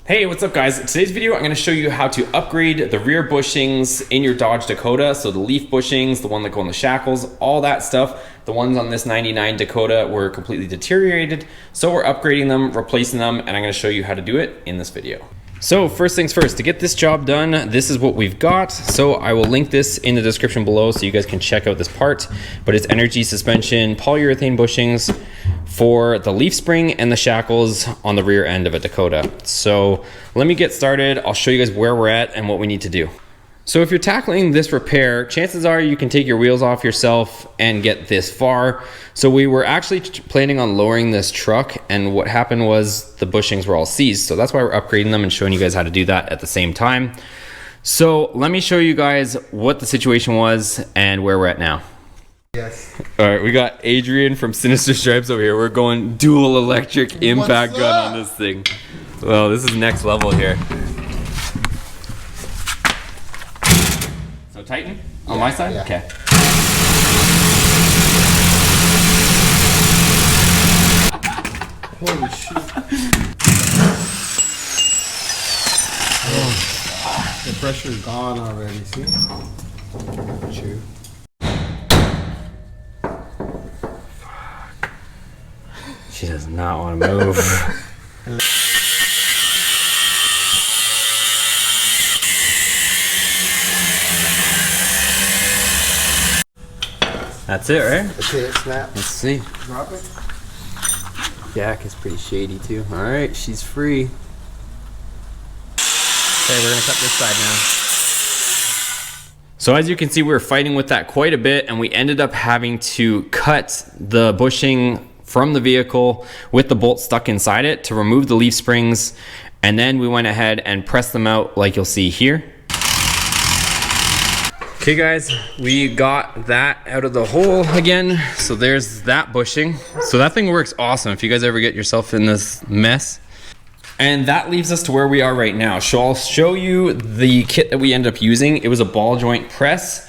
Hey, what's up guys? In today's video, I'm going to show you how to upgrade the rear bushings in your Dodge Dakota. So the leaf bushings, the one that go in the shackles, all that stuff. The ones on this 99 Dakota were completely deteriorated. So we're upgrading them, replacing them, and I'm going to show you how to do it in this video. So first things first, to get this job done, this is what we've got. So I will link this in the description below so you guys can check out this part. But it's Energy Suspension Polyurethane bushings for the leaf spring and the shackles on the rear end of a Dakota. So let me get started. I'll show you guys where we're at and what we need to do. So if you're tackling this repair, chances are you can take your wheels off yourself and get this far. So we were actually planning on lowering this truck, and what happened was the bushings were all seized. So that's why we're upgrading them and showing you guys how to do that at the same time. So let me show you guys what the situation was and where we're at now. Yes. All right, we got Adrian from Sinister Stripes over here. We're going dual electric impact gun on this thing. Well, this is next level here. So tighten on my side? Yeah. Okay. Holy shit. Oh, the pressure's gone already, see? True. She does not want to move. That's it, right? That's it, snap. Let's see. Drop it. Jack is pretty shady too. All right, she's free. Okay, we're gonna cut this side now. So as you can see, we were fighting with that quite a bit, and we ended up having to cut the bushing from the vehicle with the bolt stuck inside it to remove the leaf springs, and then we went ahead and pressed them out like you'll see here. Okay guys, we got that out of the hole again. So there's that bushing. So that thing works awesome if you guys ever get yourself in this mess. And that leaves us to where we are right now. So I'll show you the kit that we ended up using. It was a ball joint press.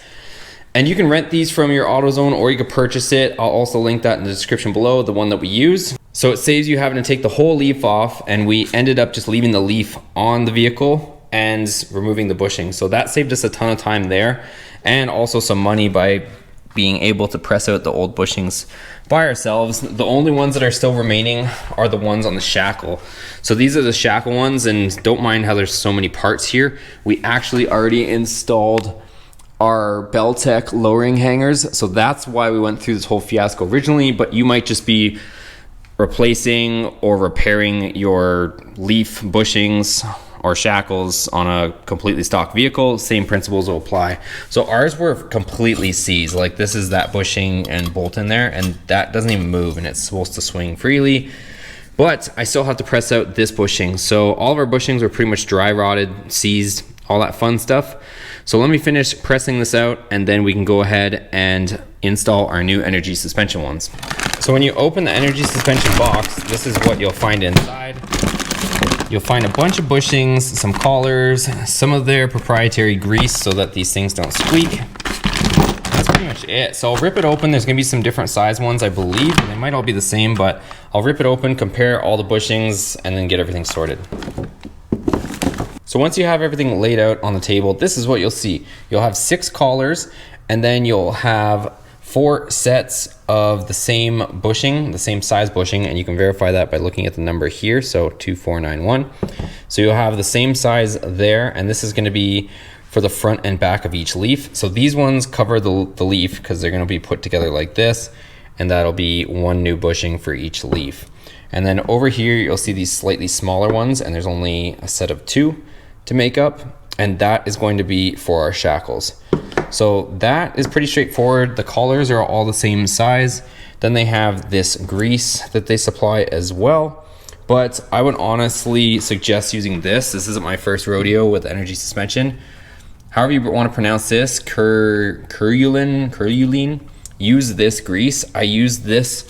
And you can rent these from your AutoZone or you can purchase it. I'll also link that in the description below, the one that we use. So it saves you having to take the whole leaf off, and we ended up just leaving the leaf on the vehicle and removing the bushing. So that saved us a ton of time there, and also some money by being able to press out the old bushings by ourselves. The only ones that are still remaining are the ones on the shackle. So these are the shackle ones, and don't mind how there's so many parts here. We actually already installed our Belltech lowering hangers. So that's why we went through this whole fiasco originally, but you might just be replacing or repairing your leaf bushings or shackles on a completely stock vehicle. Same principles will apply. So ours were completely seized. Like this is that bushing and bolt in there, and that doesn't even move, and it's supposed to swing freely. But I still have to press out this bushing. So all of our bushings were pretty much dry rotted, seized, all that fun stuff. So let me finish pressing this out, and then we can go ahead and install our new Energy Suspension ones. So when you open the Energy Suspension box, this is what you'll find inside. You'll find a bunch of bushings, some collars, some of their proprietary grease so that these things don't squeak. That's pretty much it. So I'll rip it open. There's gonna be some different size ones, I believe. They might all be the same, but I'll rip it open, compare all the bushings, and then get everything sorted. So once you have everything laid out on the table, this is what you'll see. You'll have 6 collars, and then you'll have 4 sets of the same bushing, the same size bushing, and you can verify that by looking at the number here, so 2491. So you'll have the same size there, and this is gonna be for the front and back of each leaf. So these ones cover the leaf because they're gonna be put together like this, and that'll be 1 new bushing for each leaf. And then over here, you'll see these slightly smaller ones, and there's only a set of 2 to make up, and that is going to be for our shackles. So that is pretty straightforward. The collars are all the same size. Then they have this grease that they supply as well, but I would honestly suggest using this. This isn't my first rodeo with Energy Suspension. However you want to pronounce this, Curulin, use this grease. I use this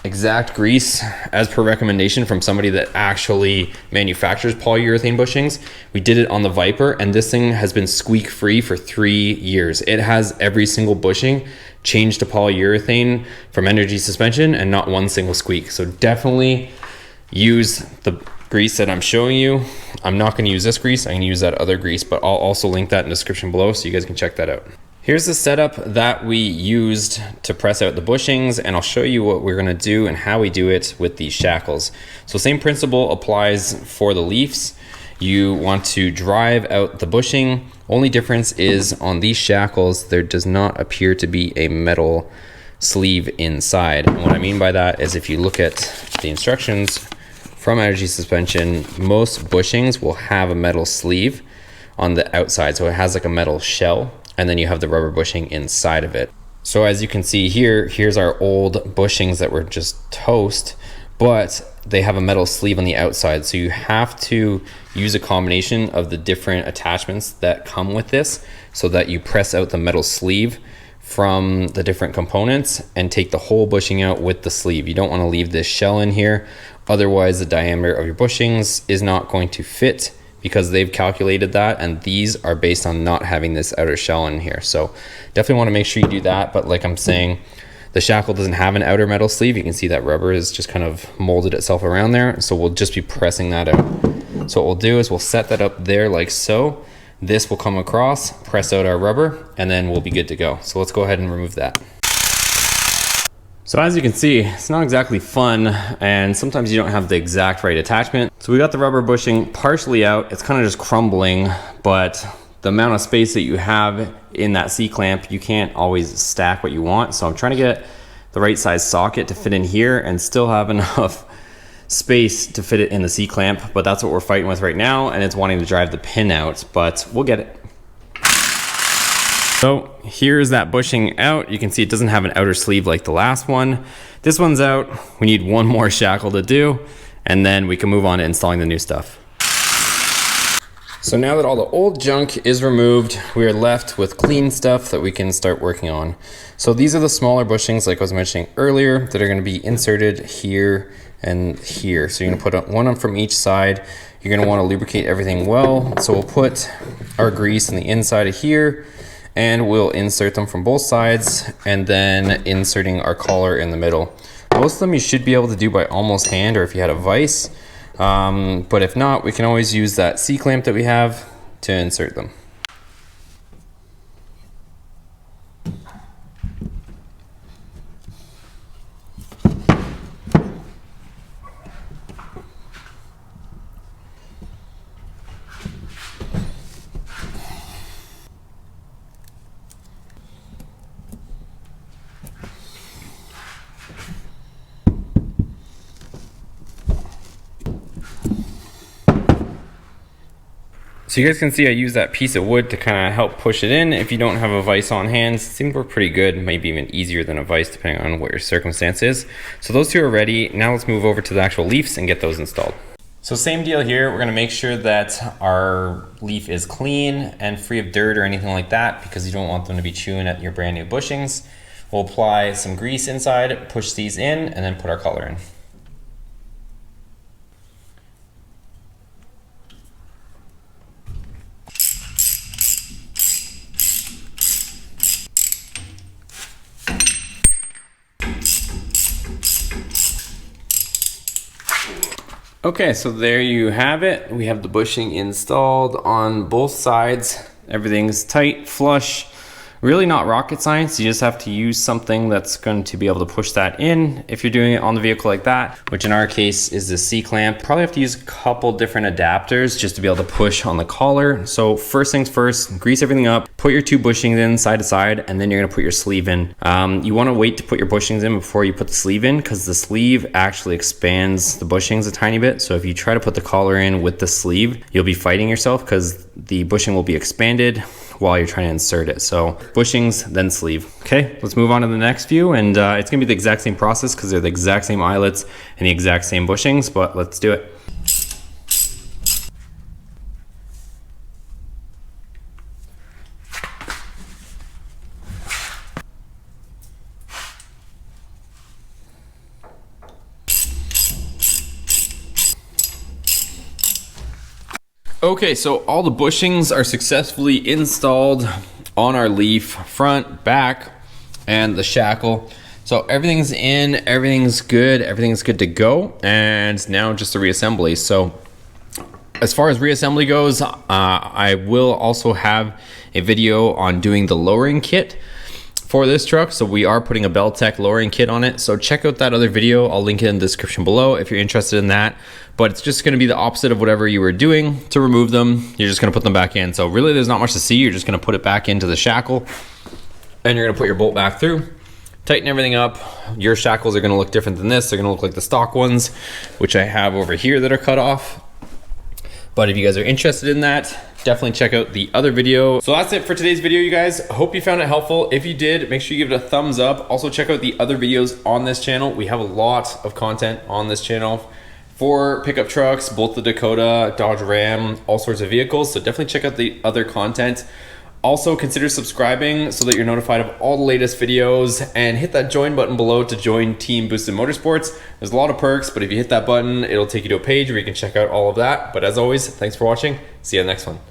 exact grease as per recommendation from somebody that actually manufactures polyurethane bushings. We did it on the Viper, and this thing has been squeak free for 3 years. It has every single bushing changed to polyurethane from Energy Suspension and not one single squeak. So definitely use the grease that I'm showing you, I'm not going to use this grease. I'm going to use that other grease, but I'll also link that in the description below so you guys can check that out. Here's the setup that we used to press out the bushings, and I'll show you what we're going to do and how we do it with these shackles. So same principle applies for the leaves. You want to drive out the bushing. Only difference is on these shackles, there does not appear to be a metal sleeve inside. And what I mean by that is if you look at the instructions from Energy Suspension, most bushings will have a metal sleeve on the outside. So it has like a metal shell, and then you have the rubber bushing inside of it. So as you can see here, here's our old bushings that were just toast, but they have a metal sleeve on the outside. So you have to use a combination of the different attachments that come with this so that you press out the metal sleeve from the different components and take the whole bushing out with the sleeve. You don't want to leave this shell in here, otherwise the diameter of your bushings is not going to fit, because they've calculated that, and these are based on not having this outer shell in here. So definitely want to make sure you do that. But like I'm saying, the shackle doesn't have an outer metal sleeve. You can see that rubber is just kind of molded itself around there. So we'll just be pressing that out. So what we'll do is we'll set that up there like so. This will come across, press out our rubber, and then we'll be good to go. So let's go ahead and remove that. So as you can see, it's not exactly fun, and sometimes you don't have the exact right attachment. So we got the rubber bushing partially out. It's kind of just crumbling, but the amount of space that you have in that C-clamp, you can't always stack what you want. So I'm trying to get the right size socket to fit in here and still have enough space to fit it in the C-clamp, but that's what we're fighting with right now, and it's wanting to drive the pin out, but we'll get it. So here's that bushing out. You can see it doesn't have an outer sleeve like the last one. This one's out. We need one more shackle to do, and then we can move on to installing the new stuff. So now that all the old junk is removed, we are left with clean stuff that we can start working on. So these are the smaller bushings, like I was mentioning earlier, that are going to be inserted here and here. So you're going to put one on from each side. You're going to want to lubricate everything well. So we'll put our grease on the inside of here, and we'll insert them from both sides, and then inserting our collar in the middle. Most of them you should be able to do by almost hand, or if you had a vise, but if not, we can always use that C-clamp that we have to insert them. So you guys can see I use that piece of wood to kind of help push it in. If you don't have a vise on hand, it seems to work pretty good, maybe even easier than a vise depending on what your circumstance is. So those two are ready. Now let's move over to the actual leaves and get those installed. So same deal here. We're gonna make sure that our leaf is clean and free of dirt or anything like that, because you don't want them to be chewing at your brand new bushings. We'll apply some grease inside, push these in, and then put our color in. Okay, so there you have it. We have the bushing installed on both sides. Everything's tight, flush. Really not rocket science. You just have to use something that's going to be able to push that in if you're doing it on the vehicle like that, which in our case is the C-clamp. Probably have to use a couple different adapters just to be able to push on the collar. So first things first, grease everything up, put your two bushings in side to side, and then you're gonna put your sleeve in. You wanna wait to put your bushings in before you put the sleeve in, because the sleeve actually expands the bushings a tiny bit. So if you try to put the collar in with the sleeve, you'll be fighting yourself because the bushing will be expanded while you're trying to insert it. So bushings, then sleeve. Okay, let's move on to the next view, and it's gonna be the exact same process because they're the exact same eyelets and the exact same bushings, but let's do it. Okay, so all the bushings are successfully installed on our leaf, front, back, and the shackle. So everything's in, everything's good to go, and now just the reassembly. So As far as reassembly goes, I will also have a video on doing the lowering kit for this truck. So we are putting a Belltech lowering kit on it. So check out that other video. I'll link it in the description below if you're interested in that. But it's just gonna be the opposite of whatever you were doing to remove them. You're just gonna put them back in. So really there's not much to see. You're just gonna put it back into the shackle and you're gonna put your bolt back through. Tighten everything up. Your shackles are gonna look different than this. They're gonna look like the stock ones, which I have over here that are cut off. But if you guys are interested in that, definitely check out the other video. So that's it for today's video, you guys. Hope you found it helpful. If you did, make sure you give it a thumbs up. Also check out the other videos on this channel. We have a lot of content on this channel for pickup trucks, both the Dakota, Dodge Ram, all sorts of vehicles. So definitely check out the other content. Also consider subscribing so that you're notified of all the latest videos, and hit that join button below to join Team Boosted Motorsports. There's a lot of perks, but if you hit that button, it'll take you to a page where you can check out all of that. But as always, thanks for watching. See you on the next one.